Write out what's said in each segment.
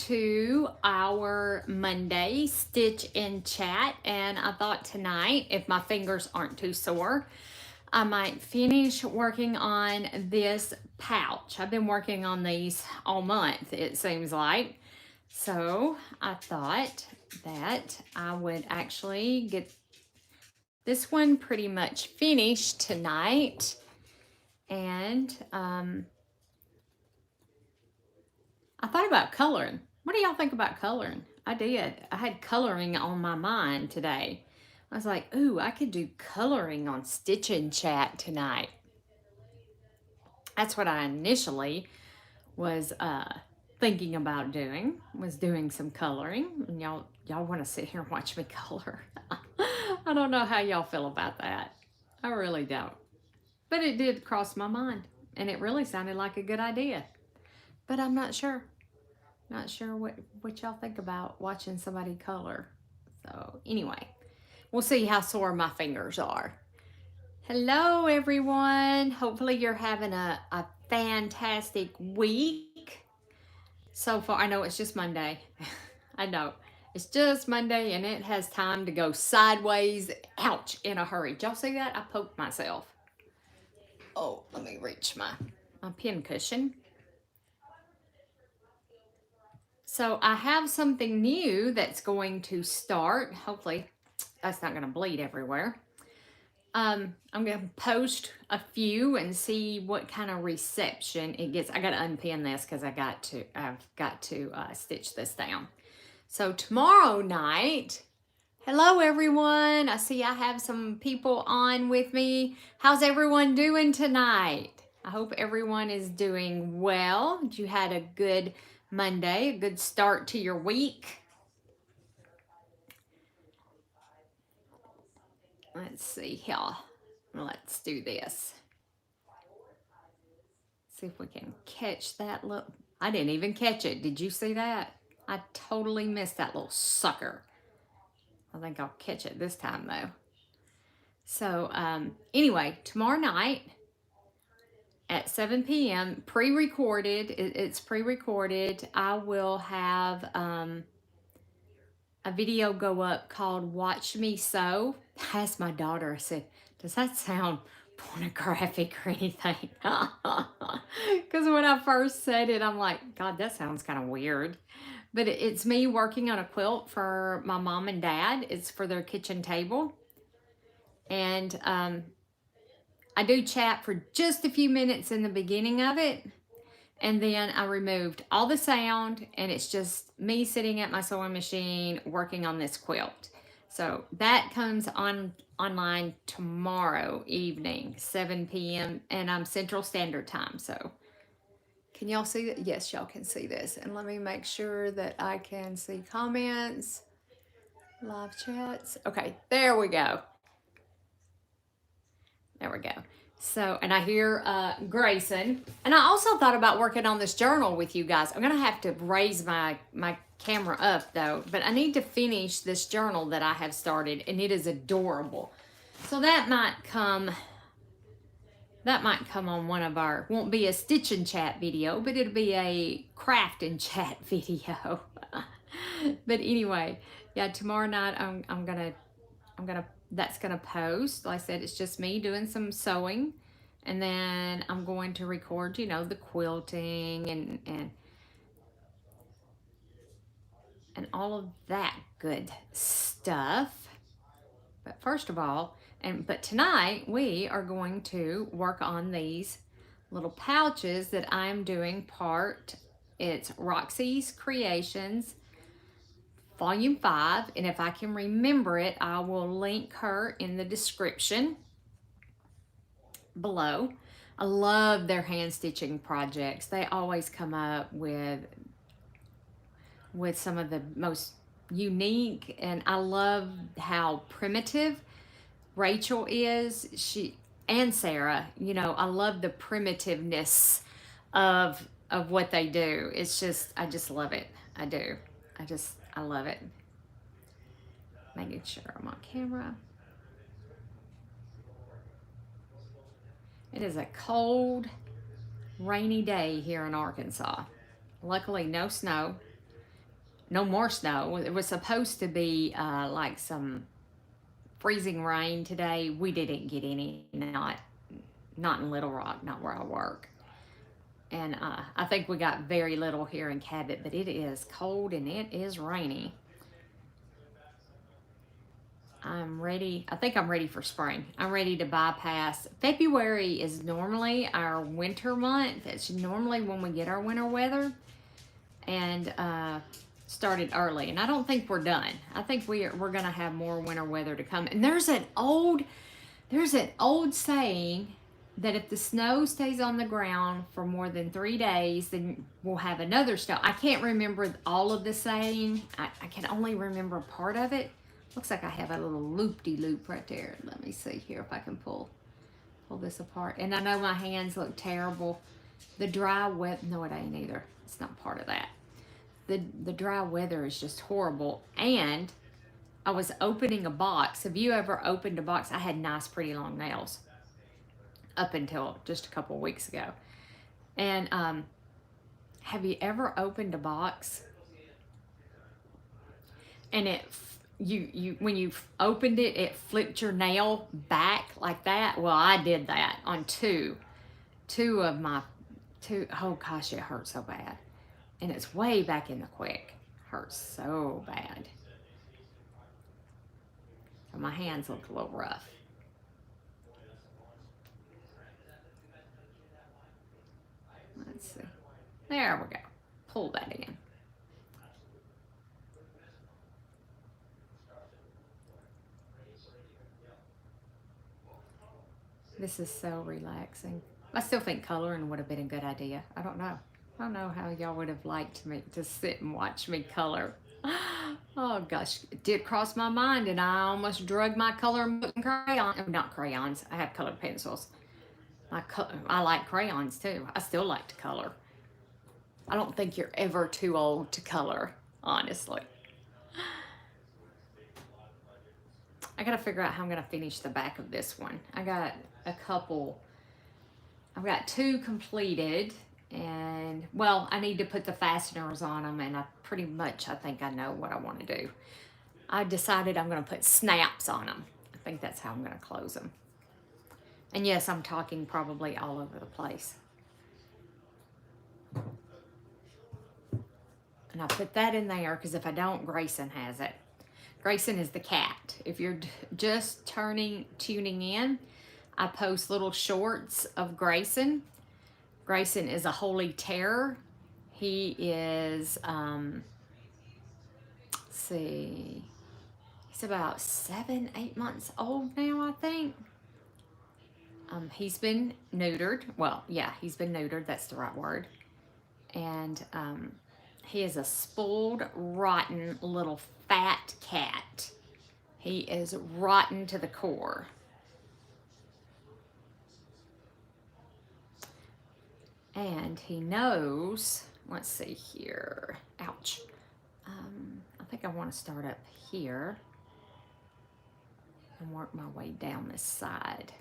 to our Monday Stitch and Chat, and I thought tonight, if my fingers aren't too sore, I might finish working on this pouch. I've been working on these all month, it seems like. So I thought that I would actually get this one pretty much finished tonight. And I thought about coloring. What do y'all think about coloring? I did. I had coloring on my mind today. I was like, ooh, I could do coloring on Stitch and Chat tonight. That's what I initially was thinking about doing, was doing some coloring. And y'all want to sit here and watch me color. I don't know how y'all feel about that. I really don't. But it did cross my mind, and it really sounded like a good idea. But I'm not sure. Not sure what y'all think about watching somebody color. So anyway, we'll see how sore my fingers are. Hello, everyone. Hopefully you're having a fantastic week so far. I know it's just Monday. I know. It's just Monday, and it has time to go sideways. Ouch, in a hurry. Did y'all see that? I poked myself. Oh, let me reach my pin cushion. So I have something new that's going to start. Hopefully that's not going to bleed everywhere. I'm going to post a few and see what kind of reception it gets. I got to unpin this because I've got to stitch this down. So tomorrow night, hello everyone. I see I have some people on with me. How's everyone doing tonight? I hope everyone is doing well. You had a good Monday, a good start to your week. Let's see here. Let's do this. See if we can catch that little. I didn't even catch it. Did you see that? I totally missed that little sucker. I think I'll catch it this time though. So anyway, tomorrow night at 7 p.m. pre-recorded. It's pre-recorded. I will have a video go up called Watch Me Sew. I asked my daughter, I said, does that sound pornographic or anything? Because when I first said it, I'm like, God, that sounds kind of weird. But it's me working on a quilt for my mom and dad. It's for their kitchen table. And I do chat for just a few minutes in the beginning of it. And then I removed all the sound, and it's just me sitting at my sewing machine working on this quilt. So that comes online tomorrow evening, 7 p.m. and I'm Central Standard Time. So can y'all see that? Yes, y'all can see this. And let me make sure that I can see comments, live chats. Okay, there we go. There we go. So, and I hear Grayson. And I also thought about working on this journal with you guys. I'm going to have to raise my camera up though. But I need to finish this journal that I have started. And it is adorable. So that might come on one of our, won't be a Stitch and Chat video, but it'll be a craft and chat video. But anyway, yeah, tomorrow night I'm gonna that's gonna post. Like I said, it's just me doing some sewing, and then I'm going to record, you know, the quilting and all of that good stuff. But first of all, but tonight we are going to work on these little pouches that I'm doing part. It's Roxy's Creations Volume 5, and if I can remember it, I will link her in the description below. I love their hand stitching projects. They always come up with some of the most unique, and I love how primitive Rachel is. And Sarah, you know, I love the primitiveness of what they do. It's just, I just love it. I do. I love it. Making sure I'm on camera. It is a cold, rainy day here in Arkansas. Luckily, no snow. no more snow. It was supposed to be like some freezing rain today. We didn't get any, not in Little Rock, not where I work. And I think we got very little here in Cabot, but it is cold and it is rainy. I'm ready. I think I'm ready for spring. I'm ready to bypass. February is normally our winter month. It's normally when we get our winter weather, and started early. And I don't think we're done. I think we're gonna have more winter weather to come. And there's an old saying that if the snow stays on the ground for more than 3 days, then we'll have another snow. I can't remember all of the saying. I can only remember part of it. Looks like I have a little loop-de-loop right there. Let me see here if I can pull this apart. And I know my hands look terrible. The dry wet, no it ain't either. It's not part of that. The dry weather is just horrible. And I was opening a box. Have you ever opened a box? I had nice, pretty long nails up until just a couple of weeks ago. And have you ever opened a box and you when you opened it, it flipped your nail back like that? Well, I did that on two of my oh gosh, it hurt so bad. And it's way back in the quick. Hurts so bad. So my hands look a little rough. Let's see. There we go. Pull that in. This is so relaxing. I still think coloring would have been a good idea. I don't know. I don't know how y'all would have liked me to sit and watch me color. Oh gosh, it did cross my mind, and I almost drug my coloring book and crayons. Not crayons. I have colored pencils. I like crayons too. I still like to color. I don't think you're ever too old to color, honestly. I gotta figure out how I'm gonna finish the back of this one. I've got 2 completed, and well, I need to put the fasteners on them, and I think I know what I want to do. I decided I'm gonna put snaps on them. I think that's how I'm gonna close them. And yes, I'm talking probably all over the place. And I put that in there because if I don't, Grayson has it. Grayson is the cat. If you're just tuning in, I post little shorts of Grayson. Grayson is a holy terror. He is, let's see, he's about 7, 8 months old now, I think. He's been neutered. Well, yeah, he's been neutered. That's the right word. And he is a spoiled, rotten little fat cat. He is rotten to the core. And he knows, let's see here. Ouch. I think I want to start up here and work my way down this side.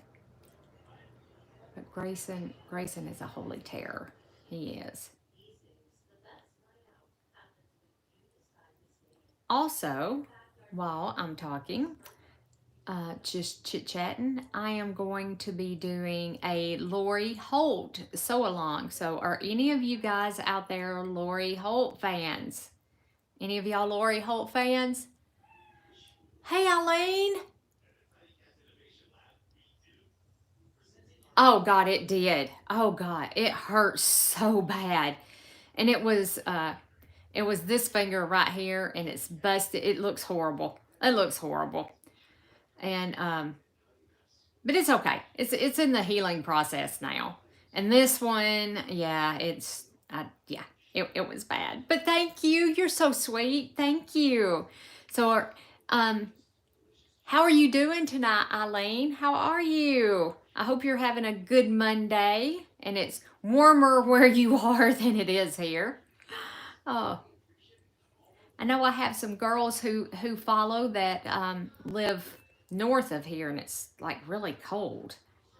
But Grayson is a holy terror. He is. Also, while I'm talking, just chit-chatting, I am going to be doing a Lori Holt sew-along. So are any of you guys out there Lori Holt fans? Any of y'all Lori Holt fans? Hey, Eileen. Oh, God, it did. Oh, God, it hurt so bad. And it was this finger right here, and it's busted. It looks horrible. It looks horrible. And, but it's okay. It's in the healing process now. And this one, yeah, it was bad. But thank you. You're so sweet. Thank you. So, how are you doing tonight, Eileen? How are you? I hope you're having a good Monday, and it's warmer where you are than it is here. Oh, I know I have some girls who follow that live north of here, and it's like really cold.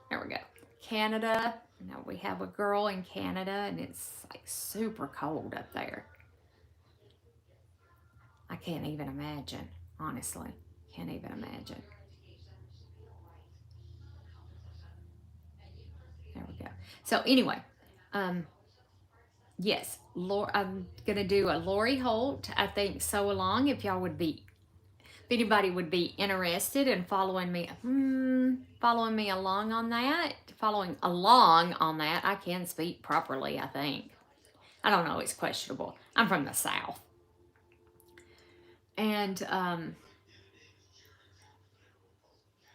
There we go. Canada. Now we have a girl in Canada, and it's like super cold up there. can't even imagine, honestly. Can't even imagine. There we go. So anyway, um, yes, I'm gonna do a Lori Holt. I think Sew Along. If y'all would be, if anybody would be interested in following me along on that, I can speak properly. I think. I don't know. It's questionable. I'm from the South, and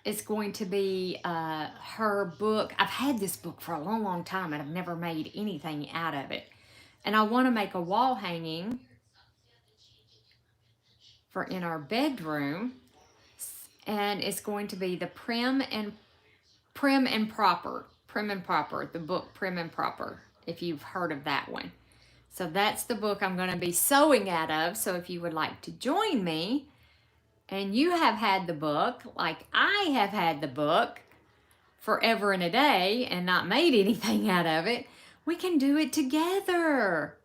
it's going to be her book. I've had this book for a long, long time, and I've never made anything out of it. And I want to make a wall hanging for in our bedroom, and it's going to be the Prim and Proper, the book Prim and Proper, if you've heard of that one. So that's the book I'm going to be sewing out of. So if you would like to join me, and you have had the book, like I have had the book forever and a day and not made anything out of it, we can do it together.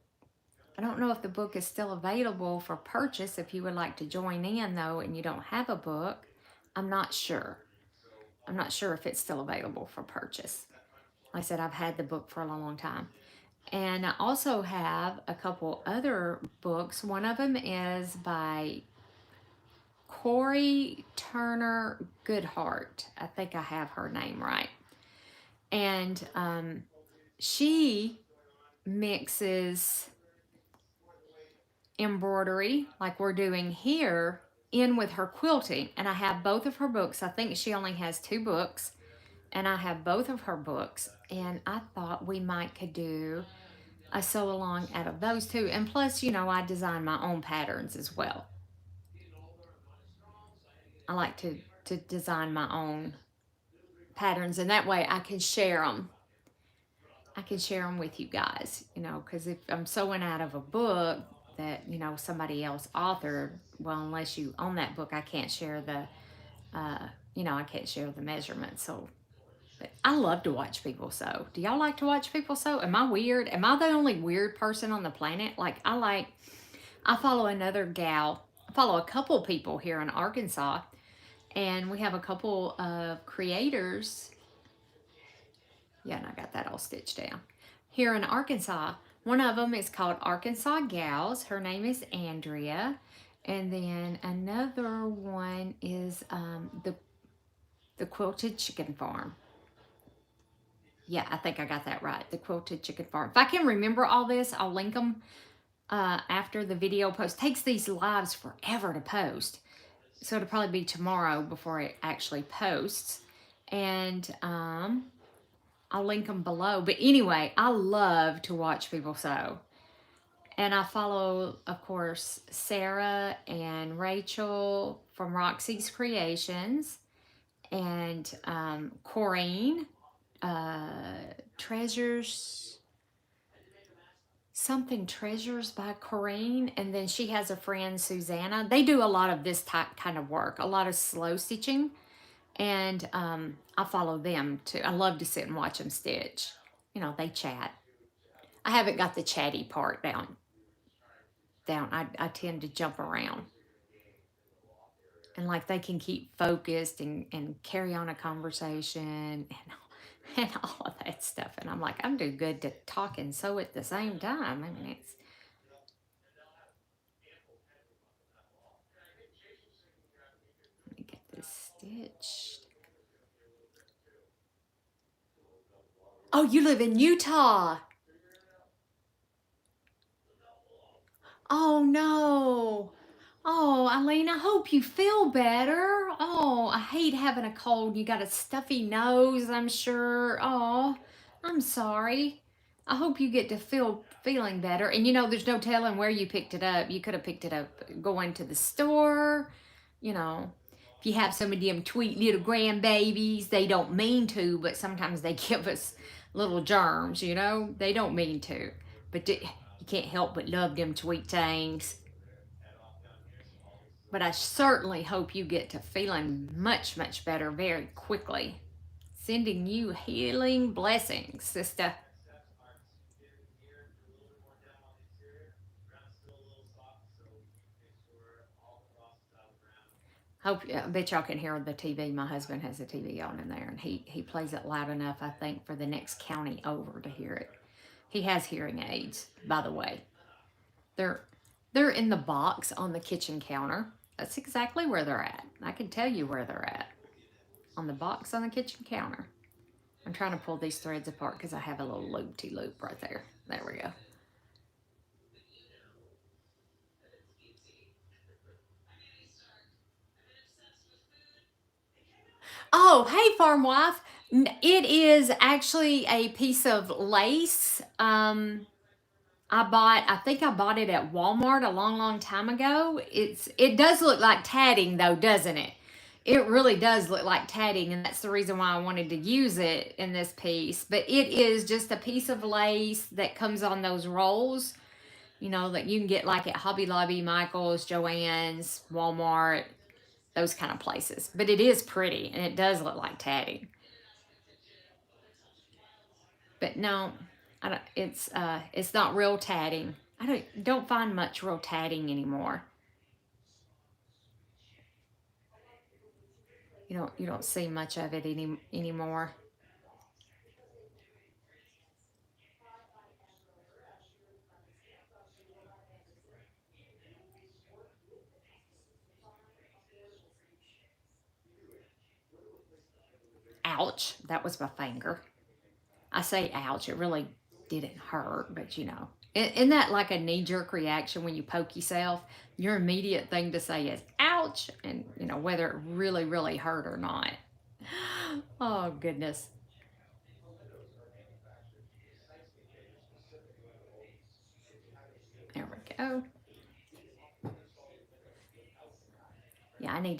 I don't know if the book is still available for purchase. If you would like to join in, though, and you don't have a book, I'm not sure. I'm not sure if it's still available for purchase. Like I said, I've had the book for a long, long time. And I also have a couple other books. One of them is by Corey Turner Goodhart. I think I have her name right. And she mixes embroidery like we're doing here in with her quilting. And I have both of her books. I think she only has 2 books. And I have both of her books. And I thought we might could do a sew along out of those 2. And plus, I design my own patterns as well. I like to design my own patterns, and that way I can share them. I can share them with you guys, because if I'm sewing out of a book that, somebody else authored, well, unless you own that book, I can't share I can't share the measurements. So, but I love to watch people sew. Do y'all like to watch people sew? Am I weird? Am I the only weird person on the planet? Like, I follow another gal, I follow a couple people here in Arkansas, and we have a couple of creators. Yeah, and I got that all stitched down. Here in Arkansas, one of them is called Arkansas Gals. Her name is Andrea. And then another one is the Quilted Chicken Farm. Yeah, I think I got that right. The Quilted Chicken Farm. If I can remember all this, I'll link them after the video post. It takes these lives forever to post. So it'll probably be tomorrow before it actually posts. And I'll link them below. But anyway, I love to watch people sew. And I follow, of course, Sarah and Rachel from Roxy's Creations. And Corrine, Treasures by Corrine. And then she has a friend, Susanna. They do a lot of this kind of work, a lot of slow stitching. And I follow them too. I love to sit and watch them stitch. They chat. I haven't got the chatty part down. I tend to jump around. And like they can keep focused and carry on a conversation and all of that stuff. And I'm like, I'm too good to talk and sew at the same time. I mean, let me get this stitched. Oh, you live in Utah. Oh, no. Oh, Eileen, I hope you feel better. Oh, I hate having a cold. You got a stuffy nose, I'm sure. Oh, I'm sorry. I hope you get to feeling better. And there's no telling where you picked it up. You could have picked it up going to the store. If you have some of them tweet little grandbabies, they don't mean to, but sometimes they give us little germs, They don't mean to. But you can't help but love them sweet things. But I certainly hope you get to feeling much, much better very quickly. Sending you healing blessings, sister. Hope I bet y'all can hear the TV. My husband has a TV on in there, and he plays it loud enough, I think, for the next county over to hear it. He has hearing aids, by the way. They're they're in the box on the kitchen counter. That's exactly where they're at. I can tell you where they're at. On the box on the kitchen counter. I'm trying to pull these threads apart because I have a little loop-de-loop right there. There we go. Oh, hey, farm wife. It is actually a piece of lace. I think I bought it at Walmart a long, long time ago. It does look like tatting though, doesn't it? It really does look like tatting, and that's the reason why I wanted to use it in this piece. But it is just a piece of lace that comes on those rolls, that you can get like at Hobby Lobby, Michael's, Joann's, Walmart, those kind of places. But it is pretty, and it does look like tatting. But no, I don't. It's not real tatting. I don't find much real tatting anymore. You don't see much of it anymore. Ouch! That was my finger. I say ouch. It really didn't hurt, but isn't that like a knee jerk reaction when you poke yourself? Your immediate thing to say is ouch, and whether it really really hurt or not. Oh goodness. There we go. Yeah, I need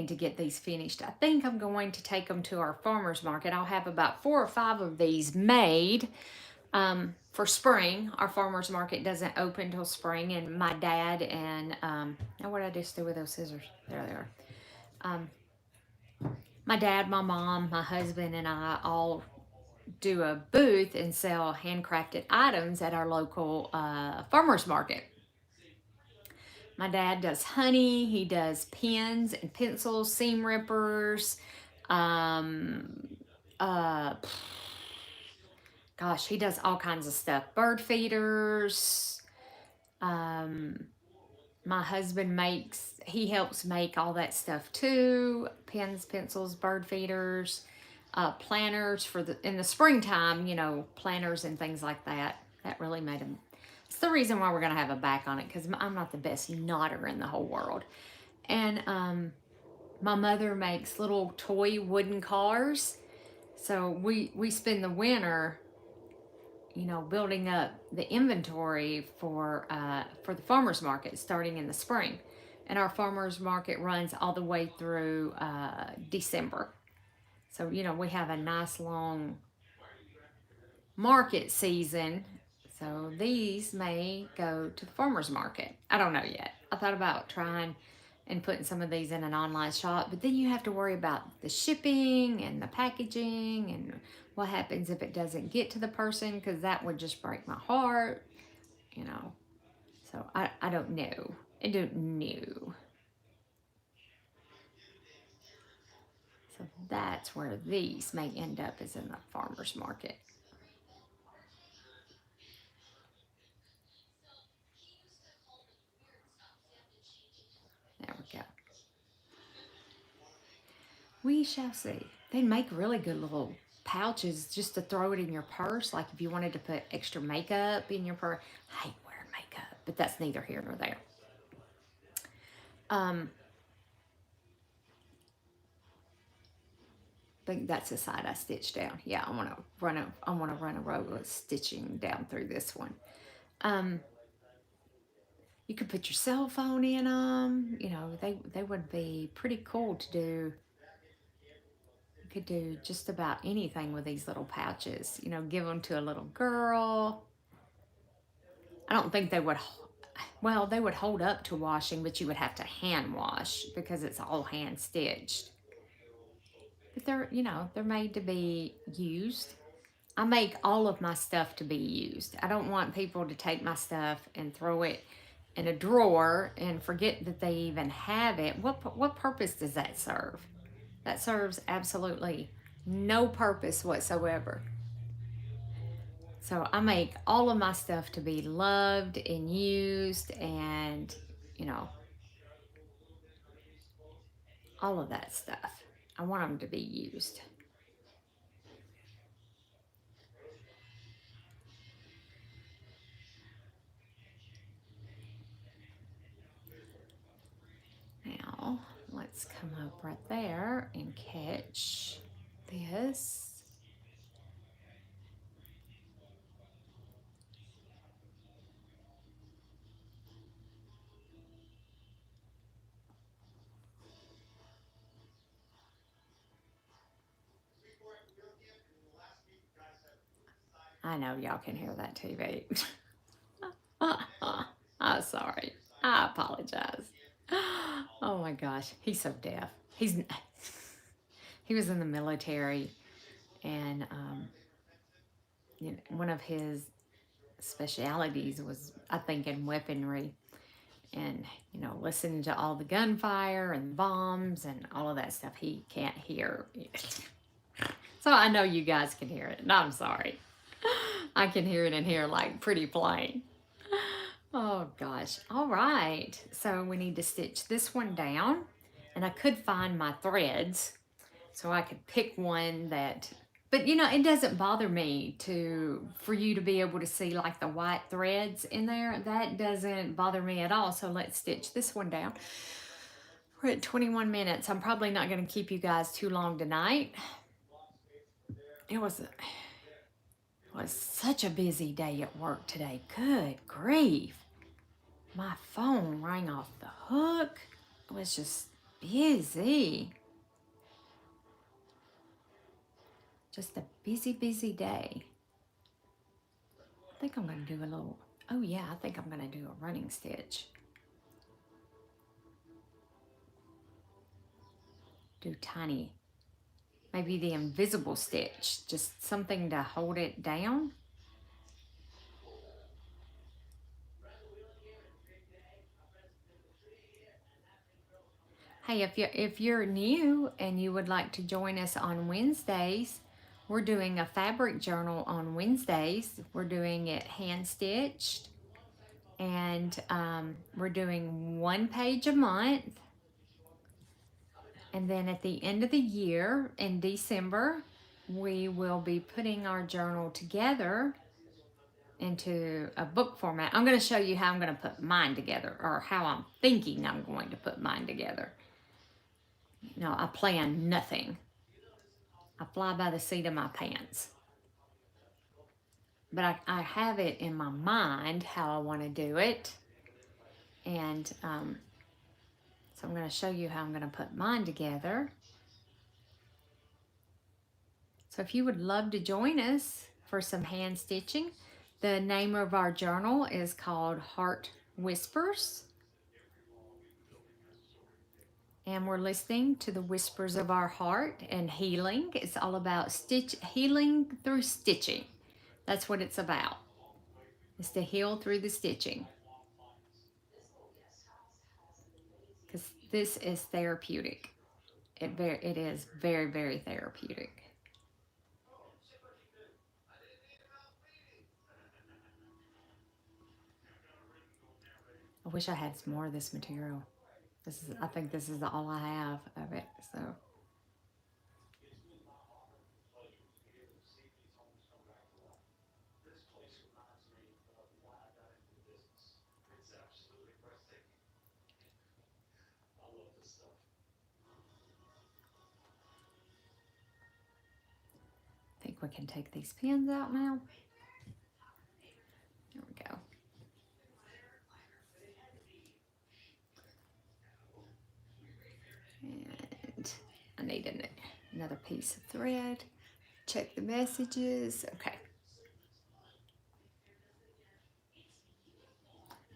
to get these finished. I think I'm going to take them to our farmers market. I'll have about 4 or 5 of these made for spring. Our farmers market doesn't open till spring, and my dad and now what did I just do with those scissors? There they are. Um, my dad, my mom, my husband, and I all do a booth and sell handcrafted items at our local farmers market. My dad does honey. He does pens and pencils, seam rippers. Um, uh, Gosh, he does all kinds of stuff. Bird feeders. Um, my husband he helps make all that stuff too. Pens, pencils, bird feeders, planters in the springtime. Planters and things like that. That really made him. It's the reason why we're gonna have a back on it because I'm not the best knotter in the whole world. And my mother makes little toy wooden cars. So we spend the winter, building up the inventory for the farmers market starting in the spring, and our farmers market runs all the way through December. So we have a nice long market season. So these may go to the farmers market. I don't know yet. I thought about trying and putting some of these in an online shop, but then you have to worry about the shipping and the packaging and what happens if it doesn't get to the person, because that would just break my heart, you know. So I don't know. I don't know. So that's where these may end up, is in the farmer's market. There we go. We shall see. They make really good little pouches just to throw it in your purse. Like if you wanted to put extra makeup in your purse. I hate wearing makeup, but that's neither here nor there. Um, I think that's the side I stitched down. Yeah, I want to run a row of stitching down through this one. Um, you could put your cell phone in them. They would be pretty cool to do. You could do just about anything with these little pouches. Give them to a little girl. I don't think they would. Well, they would hold up to washing, but you would have to hand wash because it's all hand stitched. But they're made to be used. I make all of my stuff to be used. I don't want people to take my stuff and throw it in a drawer and forget that they even have it, what purpose does that serve? That serves absolutely no purpose whatsoever. So I make all of my stuff to be loved and used, and you know, all of that stuff. I want them to be used. Now, let's come up right there and catch this. I know y'all can hear that TV. I'm sorry. I apologize. Oh my gosh, he's so deaf. He was in the military, and you know, one of his specialities was, I think, in weaponry, and you know, listening to all the gunfire and bombs and all of that stuff. He can't hear. So I know you guys can hear it. No, I'm sorry. I can hear it in here like pretty plain. Oh gosh. All right. So we need to stitch this one down, and I could find my threads so I could pick one that, but you know, it doesn't bother me for you to be able to see like the white threads in there. That doesn't bother me at all. So let's stitch this one down. We're at 21 minutes. I'm probably not going to keep you guys too long tonight. It was such a busy day at work today. Good grief. My phone rang off the hook. It was just busy. Just a busy, busy day. I think I'm going to do a little, oh yeah, I think I'm going to do a running stitch. Do tiny, maybe the invisible stitch, just something to hold it down. Hey, if you're new and you would like to join us on Wednesdays, we're doing a fabric journal on Wednesdays. We're doing it hand stitched, and we're doing 1 page a month. And then at the end of the year in December, we will be putting our journal together into a book format. I'm going to show you how I'm going to put mine together, or how I'm thinking I'm going to put mine together. You know, I plan nothing. I fly by the seat of my pants. But I have it in my mind how I want to do it. And so I'm going to show you how I'm going to put mine together. So if you would love to join us for some hand stitching, the name of our journal is called Heart Whispers. And we're listening to the whispers of our heart and healing. It's all about healing through stitching. That's what it's about. It's to heal through the stitching. Because this is therapeutic. It is very, very therapeutic. I wish I had some more of this material. I think this is all I have of it. So I think we can take these pins out now. There we go. And I need another piece of thread. Check the messages. Okay.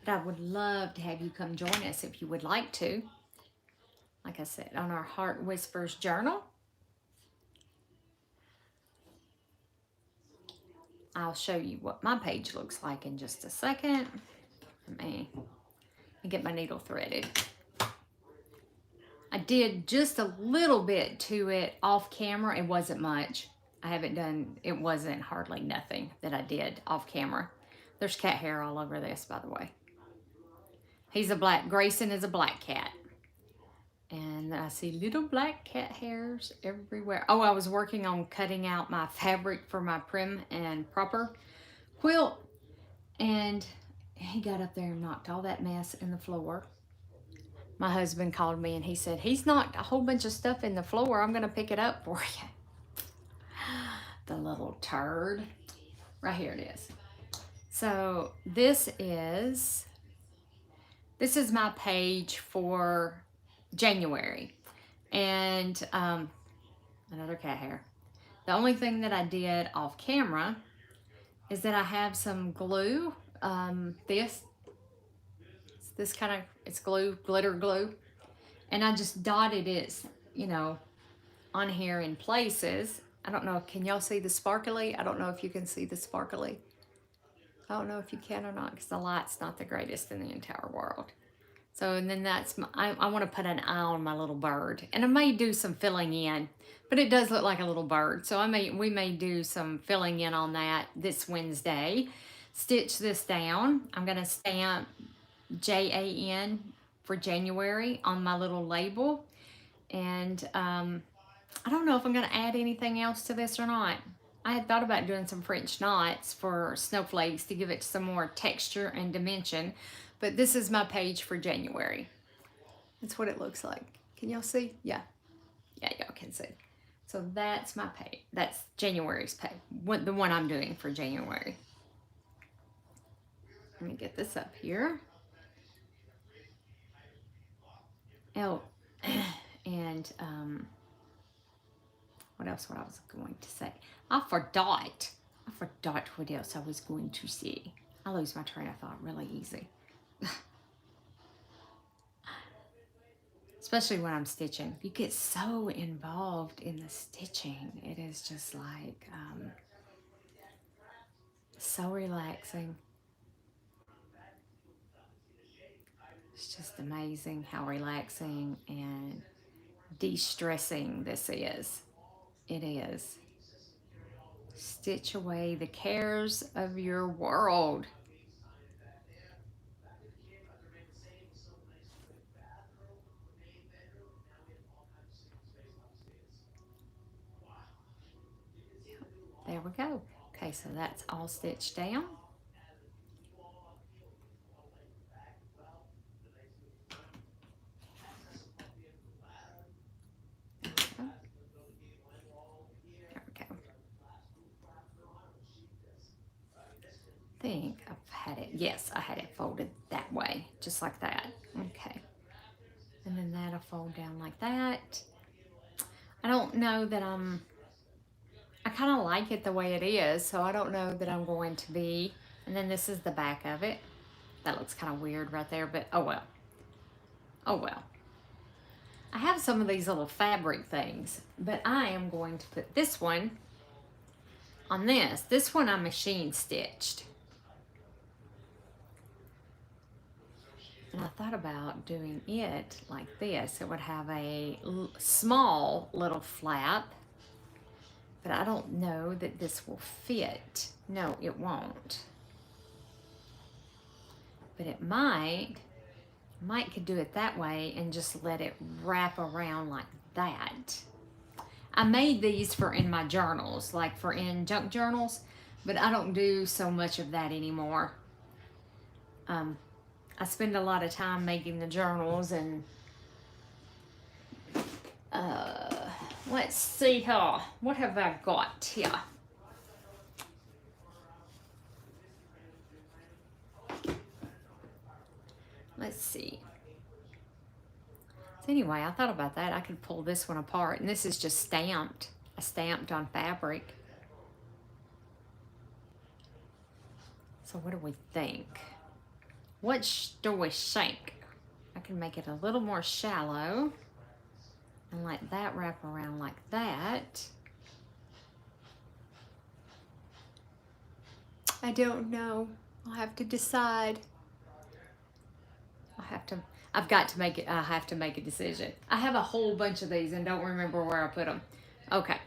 But I would love to have you come join us if you would like to. Like I said, on our Heart Whispers journal. I'll show you what my page looks like in just a second. Let me and get my needle threaded. I did just a little bit to it off camera. It wasn't much. I haven't done, it wasn't hardly nothing that I did off camera. There's cat hair all over this, by the way. He's a black, Grayson is a black cat. And I see little black cat hairs everywhere. Oh, I was working on cutting out my fabric for my prim and proper quilt. And he got up there and knocked all that mess in the floor. My husband called me and he said, he's knocked a whole bunch of stuff in the floor. I'm going to pick it up for you. The little turd. Right here it is. So this is my page for January. And another cat hair. The only thing that I did off camera is that I have some glue. This kind of, it's glue, glitter glue. And I just dotted it, you know, on here in places. I don't know, can y'all see the sparkly? I don't know if you can see the sparkly. I don't know if you can or not because the light's not the greatest in the entire world. So, and then that's, I want to put an eye on my little bird. And I may do some filling in, but it does look like a little bird. So we may do some filling in on that this Wednesday. Stitch this down. I'm going to stamp JAN for January on my little label. And I don't know if I'm going to add anything else to this or not. I had thought about doing some French knots for snowflakes to give it some more texture and dimension. But this is my page for January. That's what it looks like. Can y'all see? Yeah. Yeah, y'all can see. So that's my page. That's January's page. The one I'm doing for January. Let me get this up here. Oh, and what else? What I was going to say? I forgot what else I was going to say. I lose my train of thought really easy. Especially when I'm stitching. You get so involved in the stitching. It is just like so relaxing. It's just amazing how relaxing and de-stressing this is. It is. Stitch away the cares of your world. There we go. Okay, so that's all stitched down. I think I've had it, yes, I had it folded that way, just like that. Okay. And then that'll fold down like that. I don't know that I kind of like it the way it is, so I don't know that I'm going to be, and then this is the back of it. That looks kind of weird right there, but oh well. Oh well. I have some of these little fabric things, but I am going to put this one on this. This one I machine stitched. And I thought about doing it like this. It would have a small little flap, but I don't know that this will fit. No, it won't. But it might could do it that way and just let it wrap around like that. I made these for in my journals, like for in junk journals, but I don't do so much of that anymore. I spend a lot of time making the journals and let's see here. What have I got here? Let's see. So anyway, I thought about that. I could pull this one apart, and this is just stamped. I stamped on fabric. So what do we think? What do we think? I can make it a little more shallow and let that wrap around like that. I don't know. I'll have to decide. I've got to make it, I have to make a decision. I have a whole bunch of these and don't remember where I put them. Okay.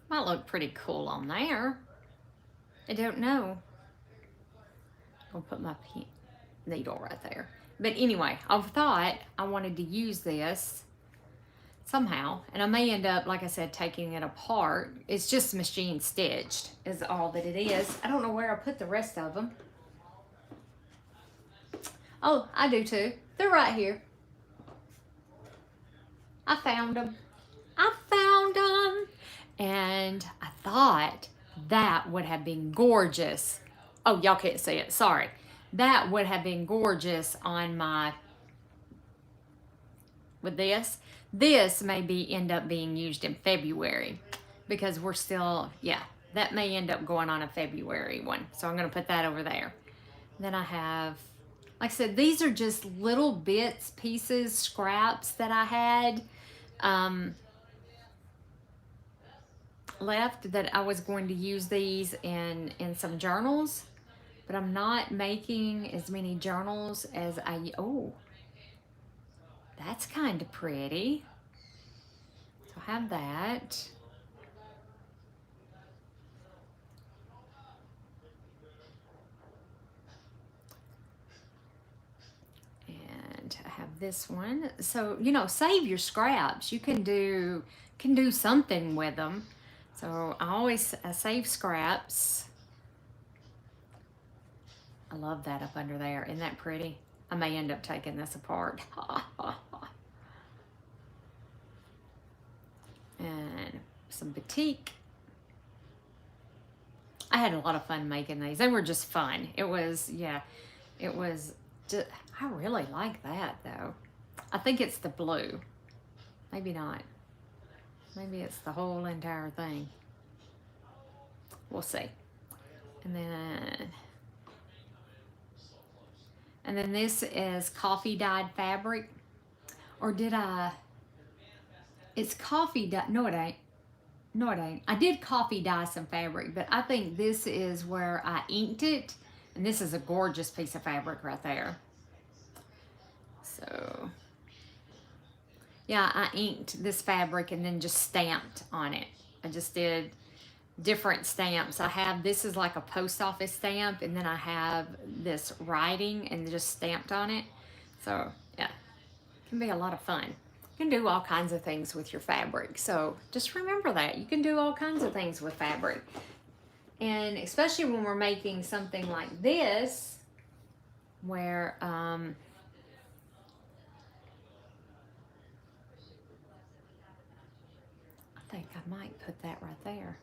Might look pretty cool on there. I don't know. I'll put my needle right there. But anyway, I thought I wanted to use this somehow, and I may end up, like I said, taking it apart. It's just machine stitched is all that it is. I don't know where I put the rest of them. Oh, I do too. They're right here. I found them. I found them. And I thought that would have been gorgeous. Oh, y'all can't see it. Sorry. That would have been gorgeous on my, with this. This may end up being used in February because we're still, yeah, that may end up going on a February one. So I'm going to put that over there. Then I have, like I said, these are just little bits, pieces, scraps that I had left that I was going to use these in some journals, but I'm not making as many journals as oh, that's kind of pretty. So I have that. And I have this one. So, you know, save your scraps. You can do something with them. So I save scraps. I love that up under there. Isn't that pretty? I may end up taking this apart. And some batik. I had a lot of fun making these. They were just fun. It was, yeah, it was just, I really like that though. I think it's the blue. Maybe not. Maybe it's the whole entire thing. We'll see. And then this is coffee dyed fabric. Or did I? It's coffee dye. No, it ain't. No, it ain't. I did coffee dye some fabric, but I think this is where I inked it. And this is a gorgeous piece of fabric right there. So, yeah, I inked this fabric and then just stamped on it. I just did different stamps. I have, this is like a post office stamp, and then I have this writing and just stamped on it. So, yeah, it can be a lot of fun. You can do all kinds of things with your fabric. So just remember that. You can do all kinds of things with fabric. And especially when we're making something like this, where I think I might put that right there.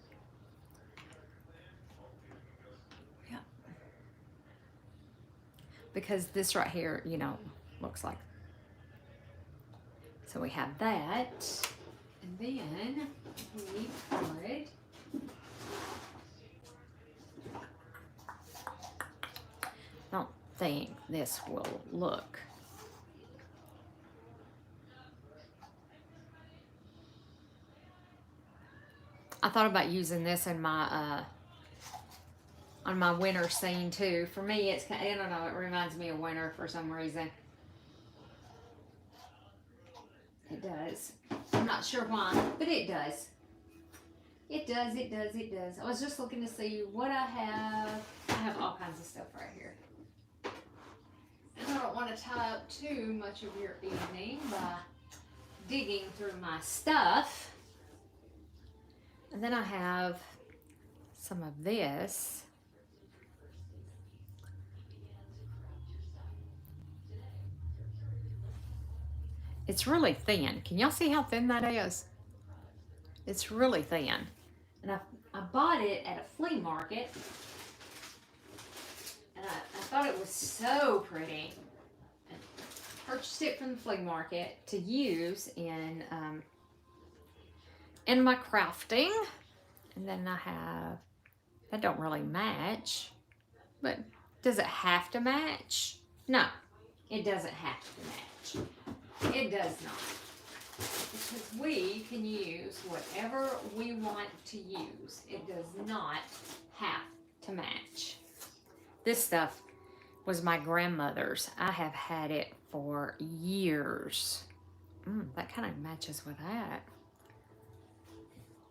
Yep. Because this right here, you know, looks like. So we have that. And then we put, I don't think this will look. I thought about using this in my on my winter scene too. For me, it's kind of, I don't know, it reminds me of winter for some reason. It does. I'm not sure why, but it does. It does, it does, it does. I was just looking to see what I have. I have all kinds of stuff right here. And I don't want to tie up too much of your evening by digging through my stuff. And then I have some of this. It's really thin. Can y'all see how thin that is? It's really thin. And I bought it at a flea market. And I thought it was so pretty. I purchased it from the flea market to use in my crafting. And then I have, that don't really match. But does it have to match? No, it doesn't have to match. It does not. Because we can use whatever we want to use. It does not have to match. This stuff was my grandmother's. I have had it for years. That kind of matches with that.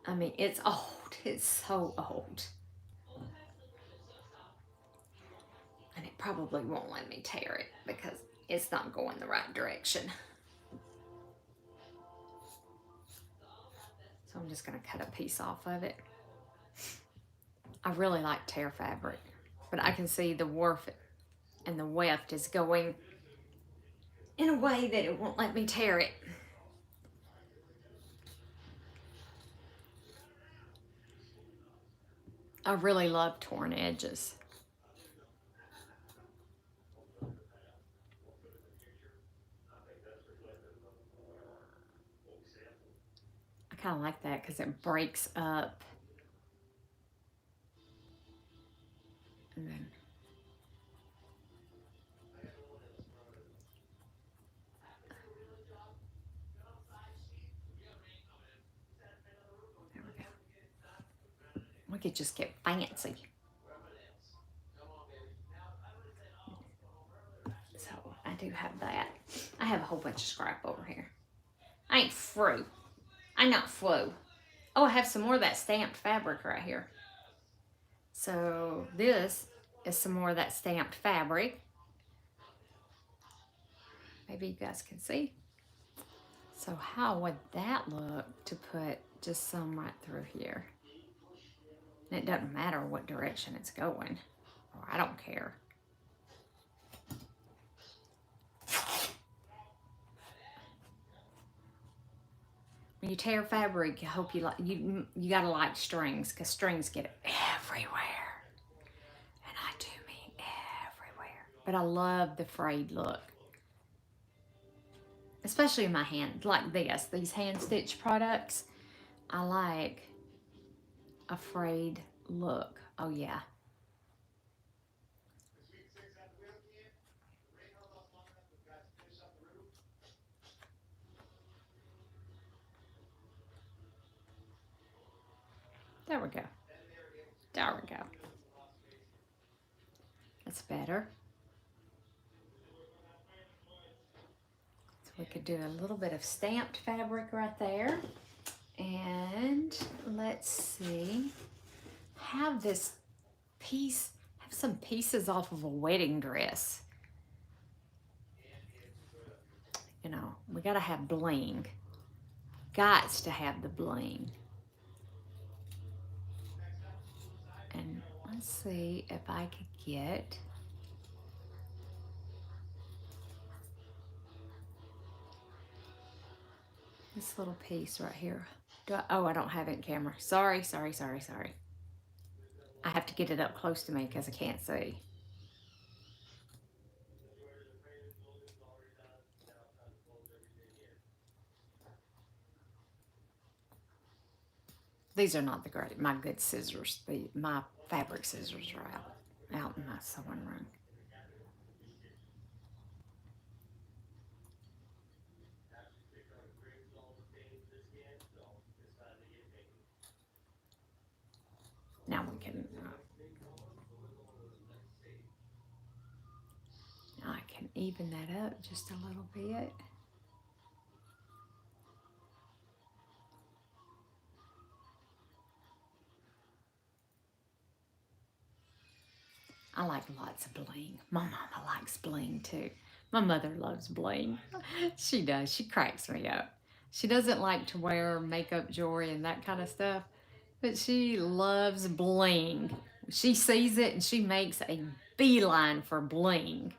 I mean, it's old. It's so old. And it probably won't let me tear it because it's not going the right direction. So I'm just going to cut a piece off of it. I really like tear fabric, but I can see the warp and the weft is going in a way that it won't let me tear it. I really love torn edges. I kind of like that because it breaks up. And then there we go. We could just get fancy. So I do have that. I have a whole bunch of scrap over here. I ain't through. I'm not through. Oh, I have some more of that stamped fabric right here. So this is some more of that stamped fabric. Maybe you guys can see. So how would that look to put just some right through here? And it doesn't matter what direction it's going, or I don't care. When you tear fabric, I hope you like you gotta like strings, because strings get everywhere. And I do mean everywhere. But I love the frayed look. Especially in my hand, like these hand stitch products. I like a frayed look. Oh yeah. There we go. There we go. That's better. So we could do a little bit of stamped fabric right there. And let's see. Have this piece, have some pieces off of a wedding dress. You know, we gotta have bling. Gots to have the bling. And let's see if I could get this little piece right here. Oh, I don't have it in camera. Sorry. I have to get it up close to me because I can't see. These are not the great, my good scissors. My fabric scissors are out in my sewing room. Now we can, now I can even that up just a little bit. I like lots of bling. My mama likes bling too. My mother loves bling. She does. She cracks me up. She doesn't like to wear makeup jewelry and that kind of stuff, but she loves bling. She sees it and she makes a beeline for bling.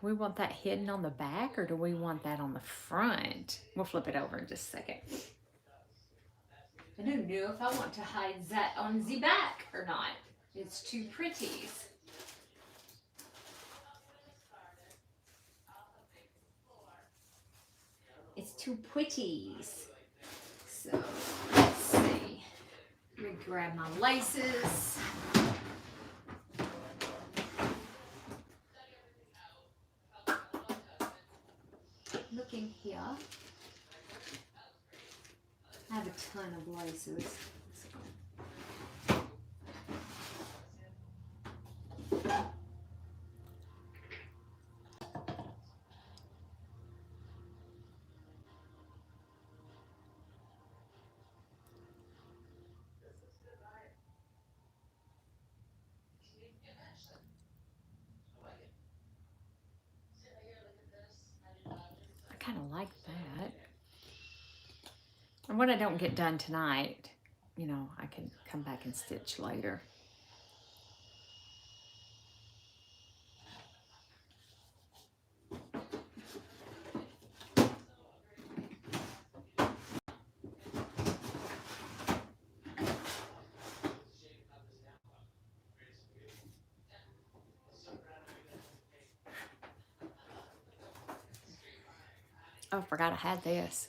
We want that hidden on the back, or do we want that on the front? We'll flip it over in just a second. I don't know if I want to hide that on the back or not. It's too pretty. It's too pretties. So let's see. Let me grab my laces. here. I have a ton of laces. I kind of like that. And what I don't get done tonight, you know, I can come back and stitch later. Oh, I forgot I had this.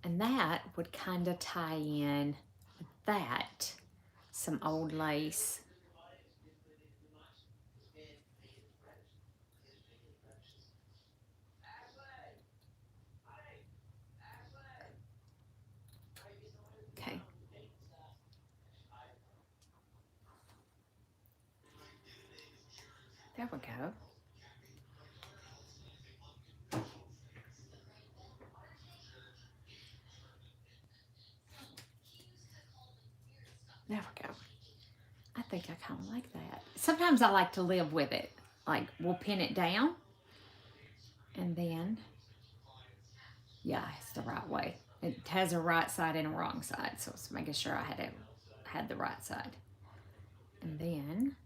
And that would kind of tie in with that, some old lace. Okay. There we go. There we go. I think I kind of like that. Sometimes I like to live with it. Like, we'll pin it down. And then, yeah, it's the right way. It has a right side and a wrong side. So it's making sure I had the right side. And then,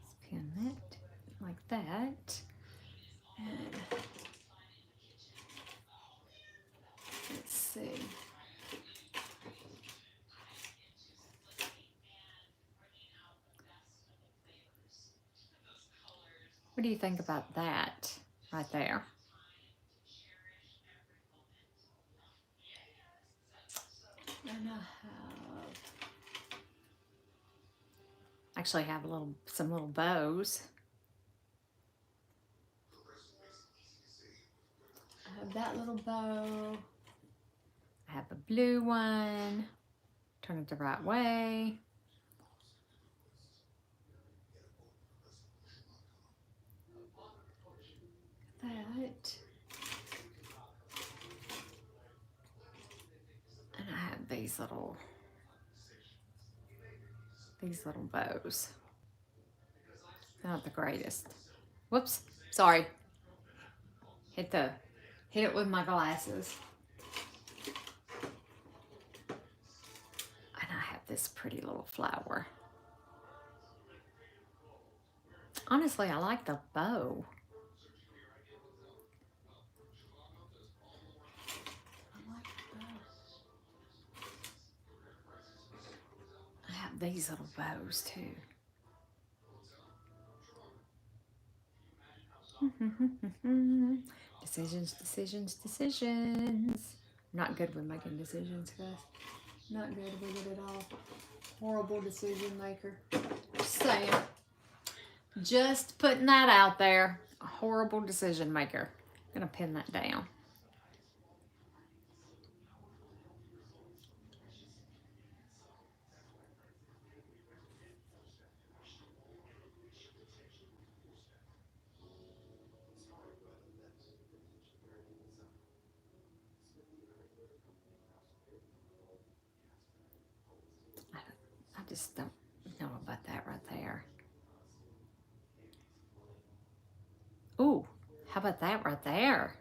let's pin that like that. And let's see. What do you think about that right there? And I actually have some little bows. I have that little bow. I have a blue one. Turn it the right way. That. And I have these little bows. They're not the greatest. Whoops, sorry. Hit it with my glasses. And I have this pretty little flower. Honestly, I like the bow. I have these little bows too. Decisions, decisions, decisions. Not good with making decisions, guys. Not good with it at all. Horrible decision maker. Just saying. Just putting that out there. A horrible decision maker. I'm gonna pin that down. I just don't know about that right there. Ooh, how about that right there?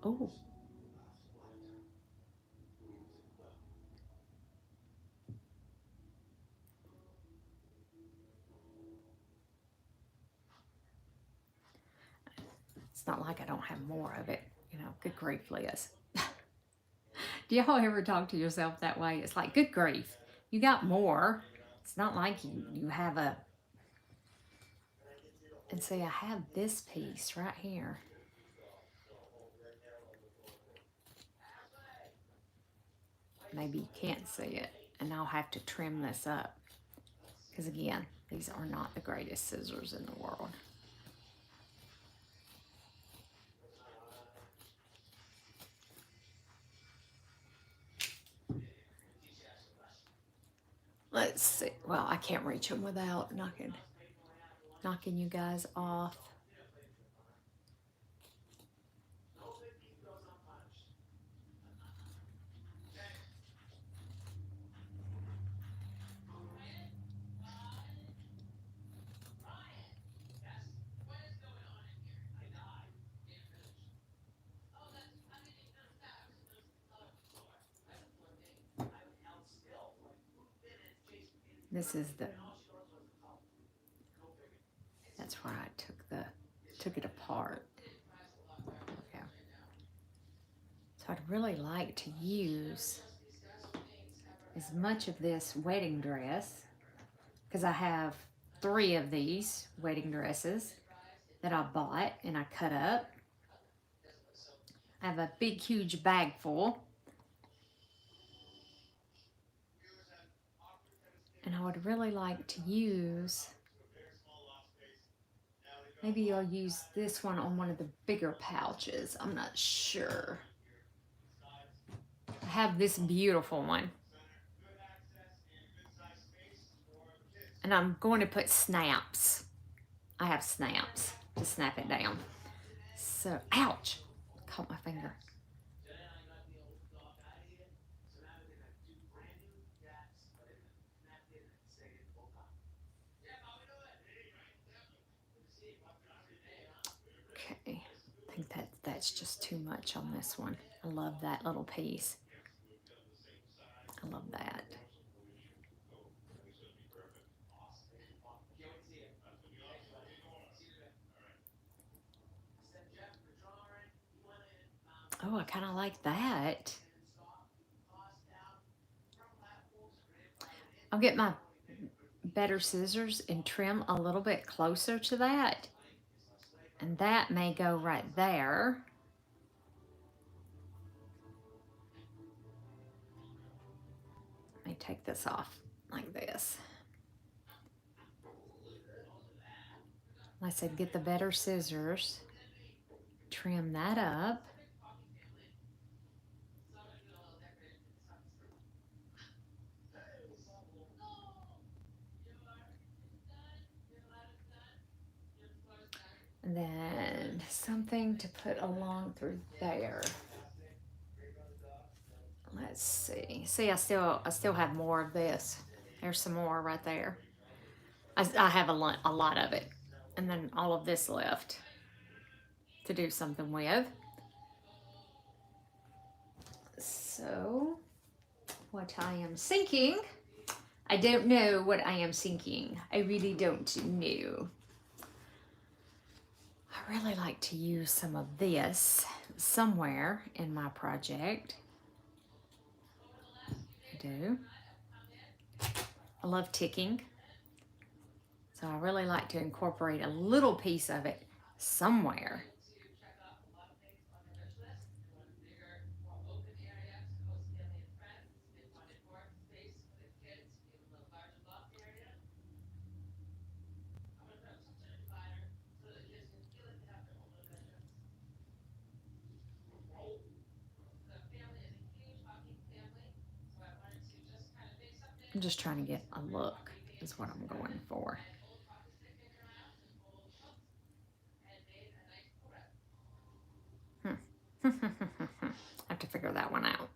Ooh. It's not like I don't have more of it, you know. Good grief, Liz. Do y'all ever talk to yourself that way? It's like, good grief, you got more. It's not like you have a. And see, I have this piece right here. Maybe you can't see it, and I'll have to trim this up. Because again, these are not the greatest scissors in the world. Let's see. Well, I can't reach them without knocking you guys off. This is that's where I took it apart. Okay. So I'd really like to use as much of this wedding dress, because I have 3 of these wedding dresses that I bought and I cut up. I have a big, huge bag full. And I would really like to use, maybe I'll use this one on one of the bigger pouches. I'm not sure. I have this beautiful one. And I'm going to put snaps. I have snaps to snap it down. So, ouch, caught my finger. Okay, I think that's just too much on this one. I love that little piece. I love that. Oh, I kind of like that. I'll get my better scissors and trim a little bit closer to that. And that may go right there. Let me take this off like this. Like I said, get the better scissors, trim that up. And then something to put along through there. Let's see. See, I still have more of this. There's some more right there. I have a lot of it. And then all of this left to do something with. So, what I am thinking, I don't know what I am thinking. I really don't know. I really like to use some of this somewhere in my project. I do. I love ticking. So I really like to incorporate a little piece of it somewhere. I'm just trying to get a look is what I'm going for. I have to figure that one out.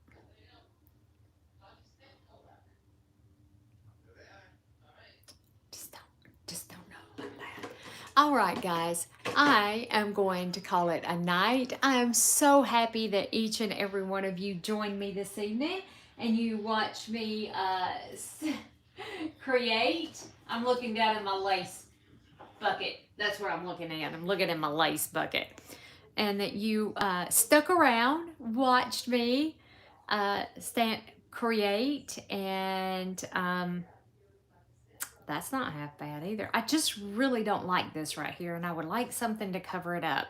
Just don't know about that. All right, guys, I am going to call it a night. I am so happy that each and every one of you joined me this evening and you watched me create. I'm looking down in my lace bucket. That's where I'm looking at. I'm looking in my lace bucket. and that you stuck around, watched me create, and that's not half bad either. I just really don't like this right here, and I would like something to cover it up.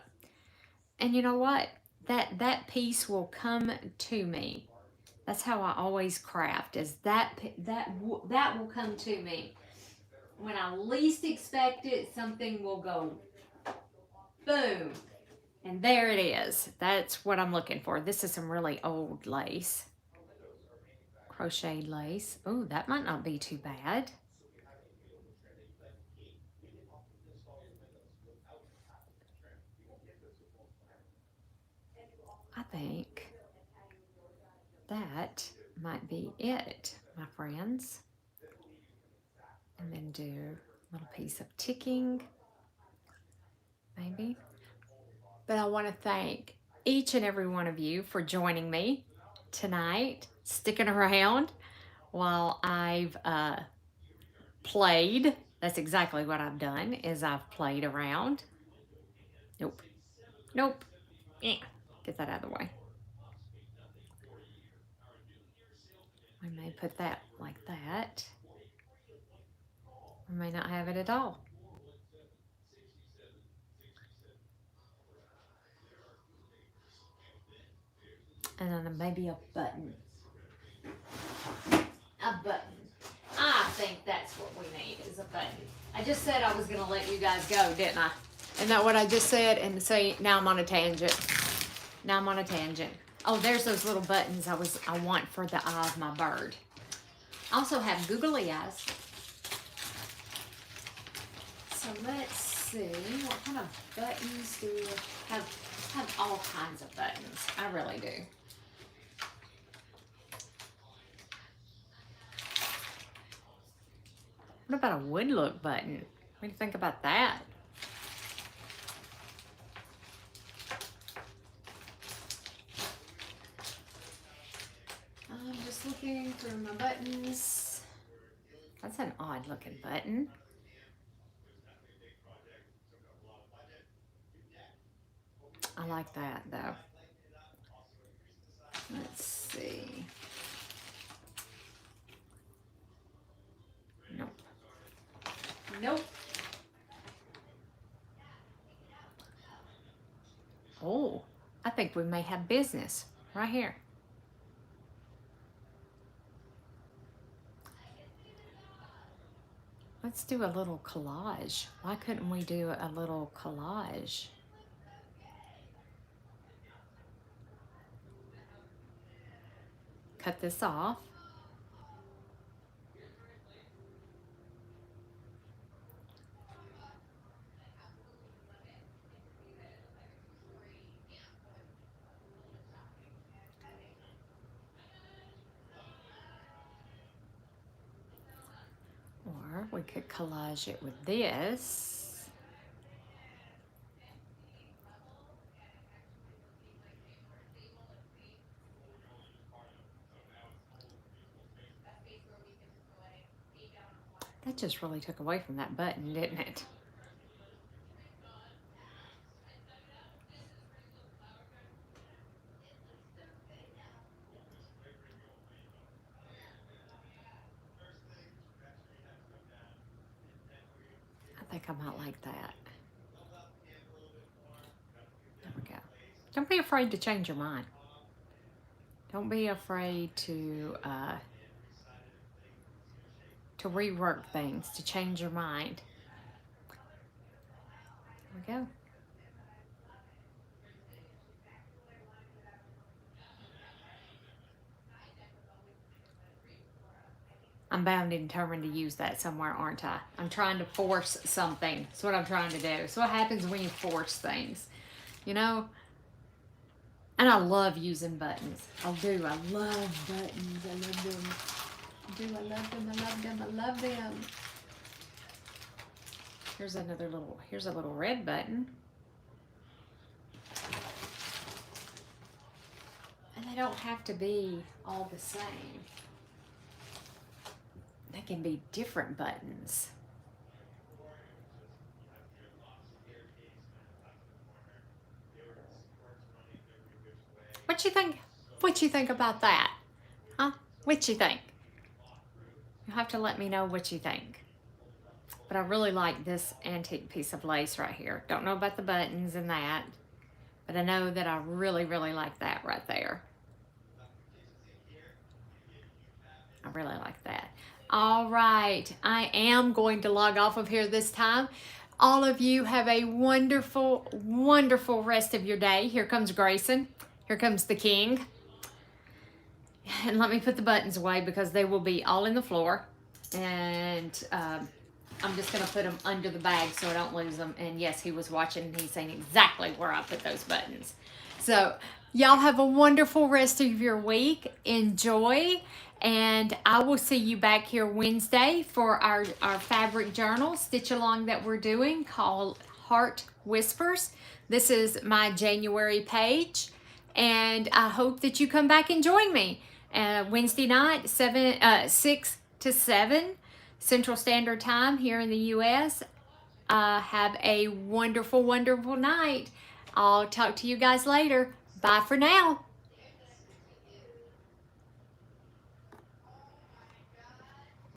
And you know what? That piece will come to me. That's how I always craft. Is that will come to me when I least expect it. Something will go boom, and there it is. That's what I'm looking for. This is some really old lace, crocheted lace. Oh, that might not be too bad. I think that might be it, my friends. And then do a little piece of ticking, maybe. But I want to thank each and every one of you for joining me tonight, sticking around while I've played. That's exactly what I've done, is I've played around. Nope. Nope. Yeah. Get that out of the way. We may put that like that. We may not have it at all. And then maybe a button. A button. I think that's what we need, is a button. I just said I was going to let you guys go, didn't I? Isn't that what I just said? And say, now I'm on a tangent. Now I'm on a tangent. Oh, there's those little buttons I want for the eye of my bird. I also have googly eyes. So let's see, what kind of buttons do we have? Have all kinds of buttons. I really do. What about a wood look button? What do you think about that? I'm just looking through my buttons. That's an odd looking button. I like that though. Let's see. Nope. Nope. Oh, I think we may have business right here. Let's do a little collage. Why couldn't we do a little collage? Cut this off. Or we could collage it with this. That just really took away from that button, didn't it? I think I might like that. There we go. Don't be afraid to change your mind. Don't be afraid to rework things, to change your mind. There we go. I'm bound and determined to use that somewhere, aren't I? I'm trying to force something. That's what I'm trying to do. So what happens when you force things? You know? And I love using buttons. I do. I love buttons. I love them. I do. I love them. I love them. I love them. Here's a little red button. And they don't have to be all the same. They can be different buttons. you think? What you think about that? Huh? What you think? You'll have to let me know what you think. But I really like this antique piece of lace right here. Don't know about the buttons and that, but I know that I really, really like that right there. I really like that. All right, I am going to log off of here this time. All of you have a wonderful, wonderful rest of your day. Here comes Grayson. Here comes the king. And let me put the buttons away because they will be all in the floor. And I'm just going to put them under the bag so I don't lose them. And yes, he was watching and he's saying exactly where I put those buttons. So y'all have a wonderful rest of your week. Enjoy. And I will see you back here Wednesday for our fabric journal stitch along that we're doing called Heart Whispers. This is my January page. And I hope that you come back and join me. Wednesday night, 6 to 7 Central Standard Time here in the U.S. Have a wonderful, wonderful night. I'll talk to you guys later. Bye for now.